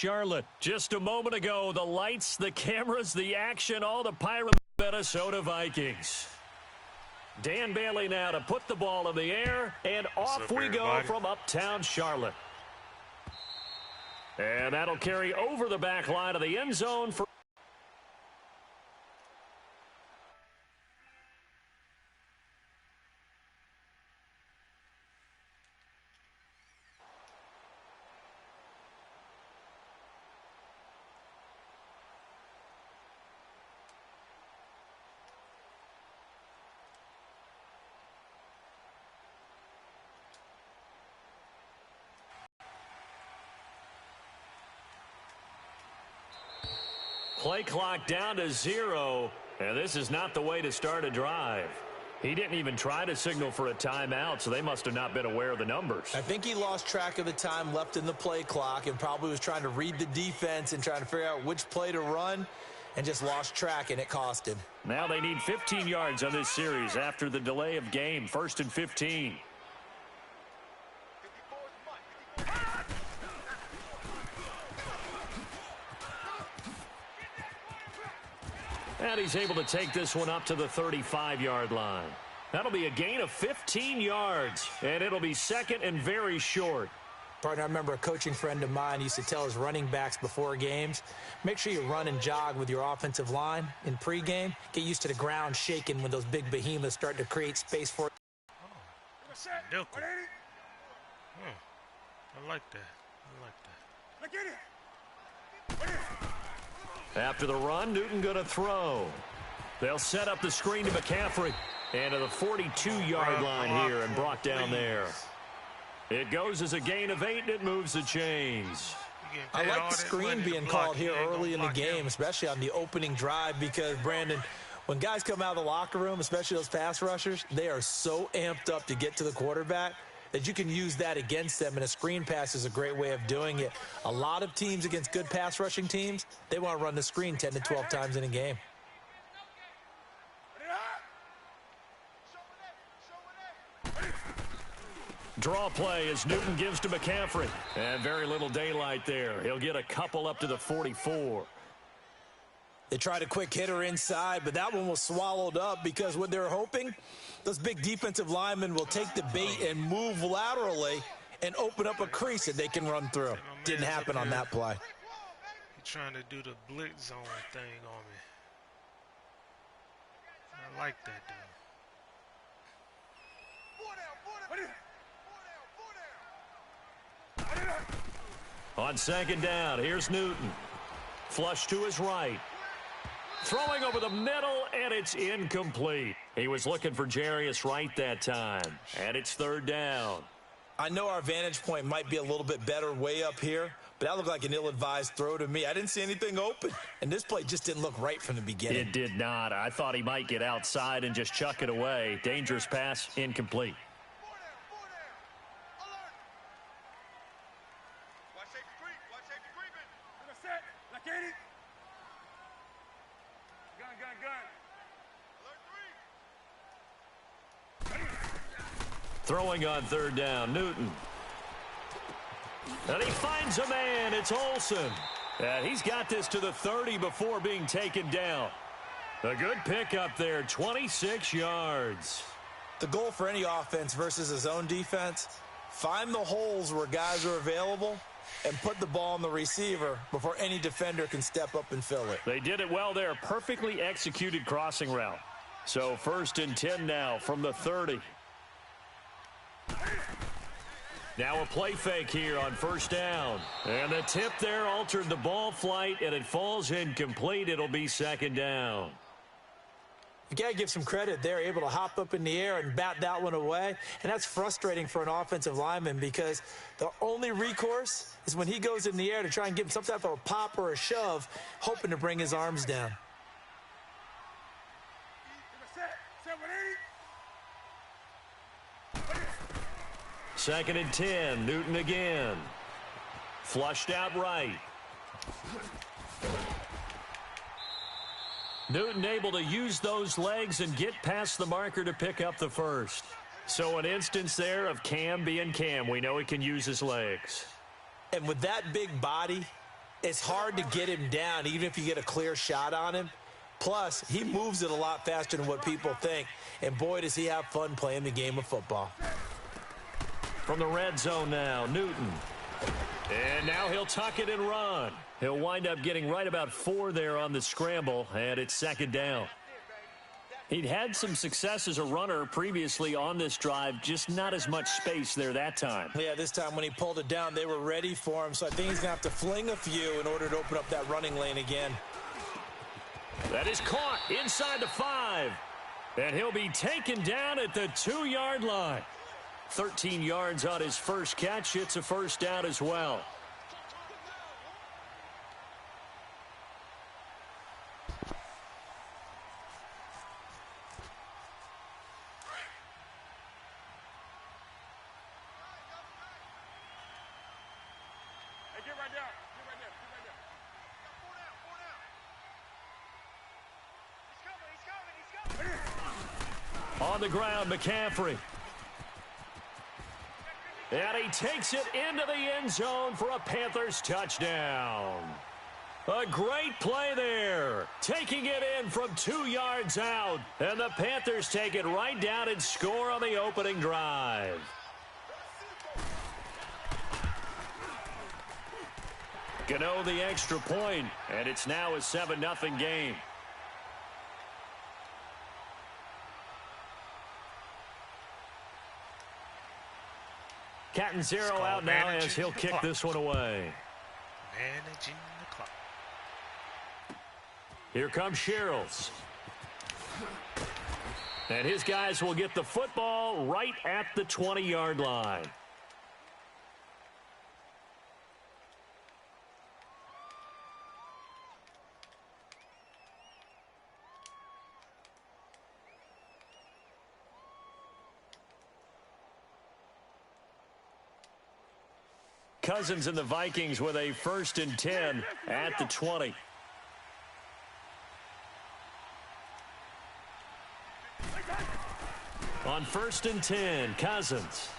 Charlotte. Just a moment ago, the lights, the cameras, the action, all the Minnesota Vikings. Dan Bailey now to put the ball in the air, and off we go from uptown Charlotte. And that'll carry over the back line of the end zone for... Play clock down to 0, and this is not the way to start a drive. He didn't even try to signal for a timeout, so they must have not been aware of the numbers. I think he lost track of the time left in the play clock and probably was trying to read the defense and trying to figure out which play to run and just lost track, and it cost him. Now they need 15 yards on this series after the delay of game. 1st and 15. And he's able to take this one up to the 35-yard line. That'll be a gain of 15 yards, and it'll be second and very short. Partner, I remember a coaching friend of mine used to tell his running backs before games, make sure you run and jog with your offensive line in pregame. Get used to the ground shaking when those big behemoths start to create space for it. I like that. After the run, Newton going to throw. They'll set up the screen to McCaffrey. And to the 42-yard line here and brought down there. It goes as a gain of 8, and it moves the chains. I like the screen being called here early in the game, especially on the opening drive, because, Brandon, when guys come out of the locker room, especially those pass rushers, they are so amped up to get to the quarterback that you can use that against them, and a screen pass is a great way of doing it. A lot of teams against good pass rushing teams, they want to run the screen 10 to 12 times in a game. Draw play as Newton gives to McCaffrey. And very little daylight there. He'll get a couple up to the 44. They tried a quick hitter inside, but that one was swallowed up because what they're hoping, those big defensive linemen will take the bait and move laterally and open up a crease that they can run through. Didn't happen on that play. He's trying to do the blitz zone thing on me. I like that, though. On second down, here's Newton. Flush to his right. Throwing over the middle, and it's incomplete. He was looking for Jarius Wright that time, and it's third down. I know our vantage point might be a little bit better way up here, but that looked like an ill-advised throw to me. I didn't see anything open, and this play just didn't look right from the beginning. It did not. I thought he might get outside and just chuck it away. Dangerous pass, incomplete. Throwing on third down, Newton. And he finds a man. It's Olsen. And he's got this to the 30 before being taken down. A good pickup there, 26 yards. The goal for any offense versus a zone defense, find the holes where guys are available and put the ball on the receiver before any defender can step up and fill it. They did it well there. Perfectly executed crossing route. So 1st and 10 now from the 30. Now a play fake here on first down. And the tip there altered the ball flight, and it falls incomplete. It'll be second down. You got to give some credit. They're able to hop up in the air and bat that one away. And that's frustrating for an offensive lineman because the only recourse is when he goes in the air to try and give him some type of a pop or a shove, hoping to bring his arms down. Second and 10, Newton again. Flushed out right. Newton able to use those legs and get past the marker to pick up the first. So an instance there of Cam being Cam. We know he can use his legs. And with that big body It's hard to get him down, even if you get a clear shot on him. Plus, he moves it a lot faster than what people think. And boy, does he have fun playing the game of football. From the red zone now, Newton. And now he'll tuck it and run. He'll wind up getting right about 4 there on the scramble, and it's second down. He'd had some success as a runner previously on this drive, just not as much space there that time. Yeah, this time when he pulled it down, they were ready for him, so I think he's going to have to fling a few in order to open up that running lane again. That is caught inside the 5, and he'll be taken down at the 2-yard line. 13 yards on his first catch. It's a first down as well. On the ground, McCaffrey. And he takes it into the end zone for a Panthers touchdown. A great play there. Taking it in from 2 yards out. And the Panthers take it right down and score on the opening drive. Gano the extra point, and it's now a 7-0 game. Catanzaro out now as he'll kick this one away. Managing the clock. Here comes Sherrills. And his guys will get the football right at the 20-yard line. Cousins and the Vikings with a 1st and 10 at the 20. On 1st and 10, Cousins.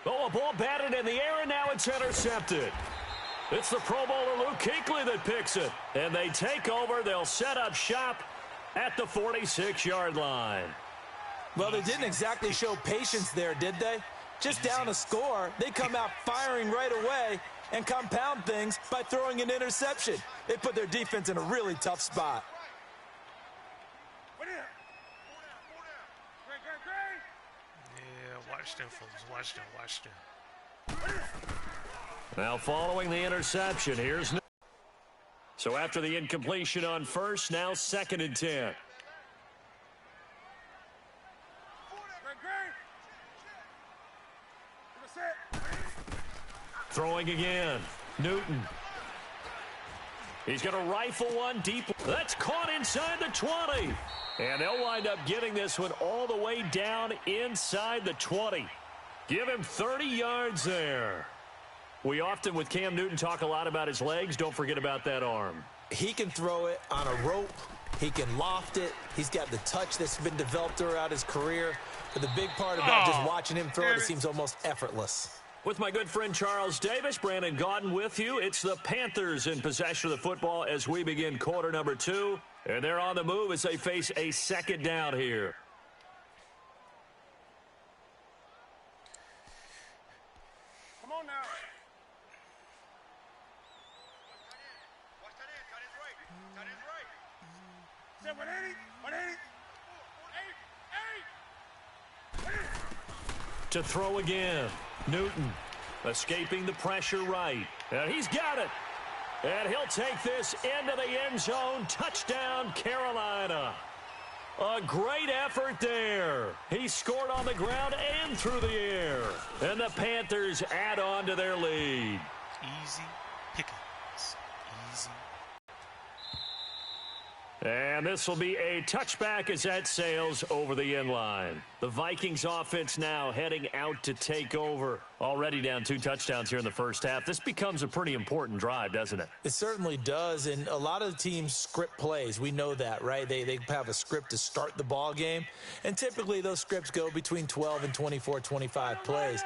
Oh, a ball batted in the air, and now it's intercepted. It's the Pro Bowler Luke Kuechly that picks it. And they take over. They'll set up shop at the 46-yard line. Well, they didn't exactly show patience there, did they? Just down a score, they come out firing right away and compound things by throwing an interception. They put their defense in a really tough spot. Yeah, watch them, folks. Watch them. Now following the interception, here's Newton. So after the incompletion on 1st, now 2nd and 10. Throwing again, Newton. He's going to rifle one deep. That's caught inside the 20. And they'll wind up getting this one all the way down inside the 20. Give him 30 yards there. We often, with Cam Newton, talk a lot about his legs. Don't forget about that arm. He can throw it on a rope. He can loft it. He's got the touch that's been developed throughout his career. But the big part about just watching him throw it seems almost effortless. With my good friend Charles Davis, Brandon Gaudin with you. It's the Panthers in possession of the football as we begin quarter number 2. And they're on the move as they face a 2nd down here. Come on now. Say 180, 180. To throw again, Newton escaping the pressure right. And he's got it. And he'll take this into the end zone. Touchdown, Carolina. A great effort there. He scored on the ground and through the air. And the Panthers add on to their lead. Easy pickings. Easy. And this will be a touchback as that sails over the end line. The Vikings offense now heading out to take over. Already down 2 touchdowns here in the first half. This becomes a pretty important drive, doesn't it? It certainly does, and a lot of the teams script plays. We know that, right? They have a script to start the ball game, and typically those scripts go between 12 and 24, 25 plays.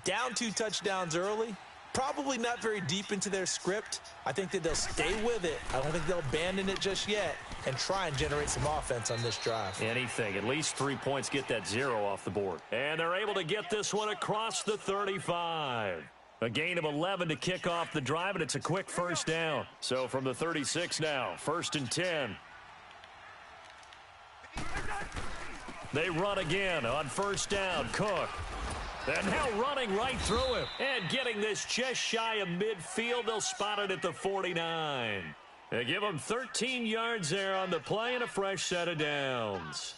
Down 2 touchdowns early, Probably not very deep into their script. I think that they'll stay with it. I don't think they'll abandon it just yet and try and generate some offense on this drive. Anything. At least 3 points get that 0 off the board. And they're able to get this one across the 35. A gain of 11 to kick off the drive, and it's a quick first down. So from the 36 now, 1st and 10. They run again on 1st down. Cook. And now running right through him. And getting this just shy of midfield. They'll spot it at the 49. They give him 13 yards there on the play and a fresh set of downs.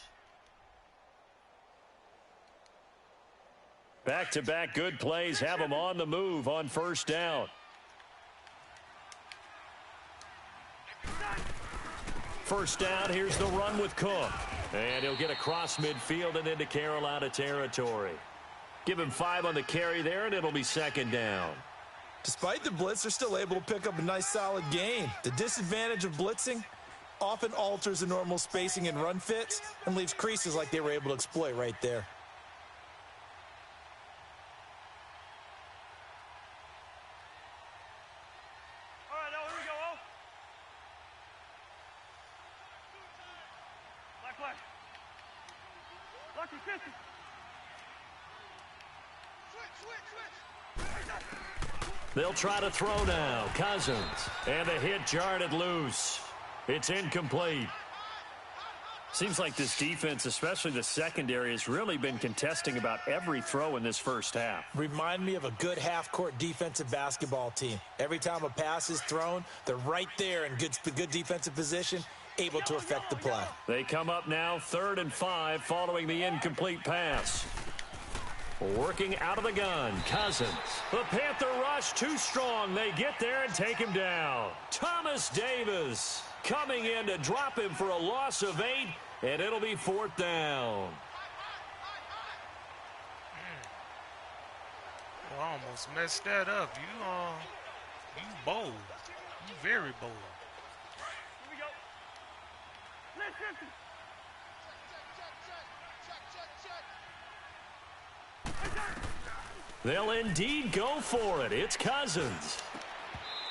Back-to-back good plays have them on the move on 1st down. First down, here's the run with Cook. And he'll get across midfield and into Carolina territory. Give him 5 on the carry there, and it'll be 2nd down. Despite the blitz, they're still able to pick up a nice, solid gain. The disadvantage of blitzing often alters the normal spacing and run fits and leaves creases like they were able to exploit right there. All right, now here we go. Black flag. Lucky 50. They'll try to throw now. Cousins. And the hit jarred loose. It's incomplete. Seems like this defense, especially the secondary, has really been contesting about every throw in this first half. Remind me of a good half-court defensive basketball team. Every time a pass is thrown, they're right there in good defensive position, able to affect the play. They come up now 3rd and 5 following the incomplete pass. Working out of the gun, Cousins. The Panther rush too strong. They get there and take him down. Thomas Davis coming in to drop him for a loss of 8, and it'll be 4th down. Well, I almost messed that up. You bold. You very bold. Here we go. Let's 50. They'll indeed go for it. It's Cousins.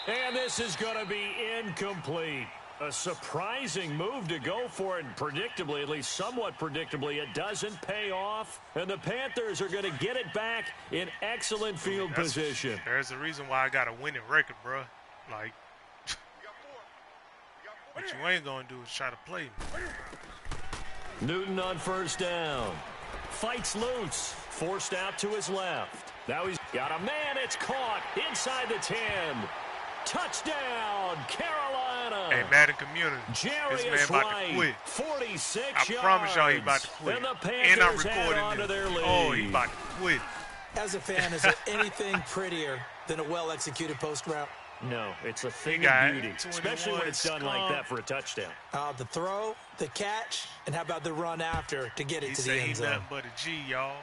And this is going to be incomplete. A surprising move to go for it, and predictably, at least somewhat predictably, it doesn't pay off. And the Panthers are going to get it back in excellent field position. There's a reason why I got a winning record, bro. Like, what you ain't going to do is try to play me. Newton on 1st down. Fights loose. Forced out to his left. Now he's got a man. It's caught inside the 10. Touchdown, Carolina. Hey, Madden community. Jarius this man about Wright, to quit. 46 I yards. promise y'all he about to quit. And the And I'm Panthers add on to recording their this. lead. Oh, he about to quit. As a fan, is there anything prettier than a well-executed post route? No, it's a thing got of beauty, 21 especially when it's done like scum. that for a touchdown. The throw, the catch, and how about the run after to get it He to the said end he's zone? nothing but a G, y'all.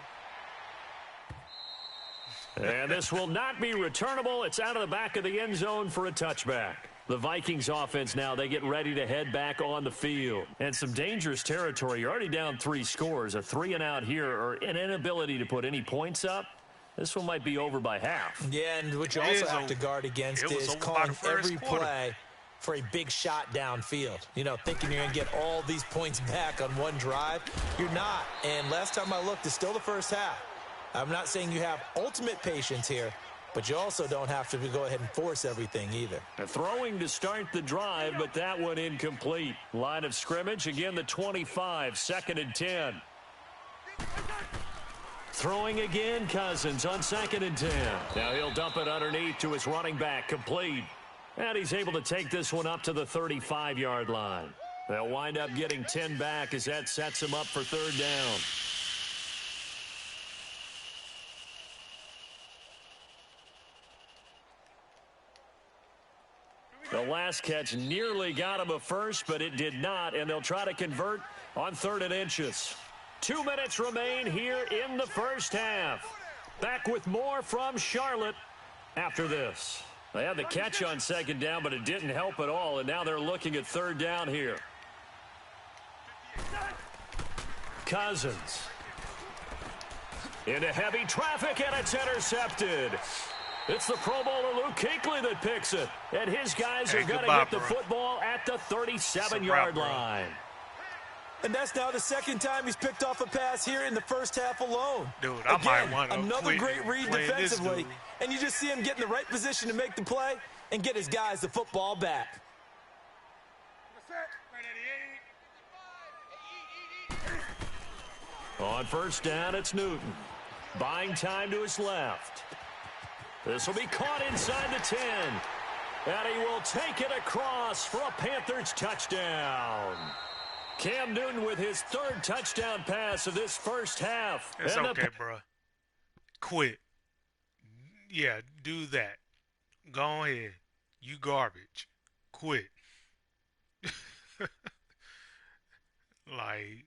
And this will not be returnable. It's out of the back of the end zone for a touchback. The Vikings offense now, they get ready to head back on the field. And some dangerous territory. You're already down 3 scores. A 3-and-out here or an inability to put any points up. This one might be over by half. Yeah, and what you also have to guard against is calling every play for a big shot downfield. You know, thinking you're going to get all these points back on one drive. You're not. And last time I looked, it's still the first half. I'm not saying you have ultimate patience here, but you also don't have to go ahead and force everything either. Throwing to start the drive, but that one incomplete. Line of scrimmage, again the 25, 2nd and 10. Throwing again, Cousins on 2nd and 10. Now he'll dump it underneath to his running back, complete. And he's able to take this one up to the 35-yard line. They'll wind up getting 10 back as that sets him up for 3rd down. The last catch nearly got him a first, but it did not, and they'll try to convert on 3rd and inches. 2 minutes remain here in the first half. Back with more from Charlotte after this. They had the catch on 2nd down, but it didn't help at all, and now they're looking at 3rd down here. Cousins. Into heavy traffic, and it's intercepted. It's the Pro Bowler Luke Kuechly that picks it. And his guys are going to get the football at the 37-yard line. And that's now the second time he's picked off a pass here in the first half alone. Dude, I might want to another great read defensively. And you just see him get in the right position to make the play and get his guys the football back. On first down, it's Newton. Buying time to his left. This will be caught inside the 10. And he will take it across for a Panthers touchdown. Cam Newton with his third touchdown pass of this first half. It's okay, bro. Quit. Yeah, do that. Go ahead. You garbage. Quit. Like,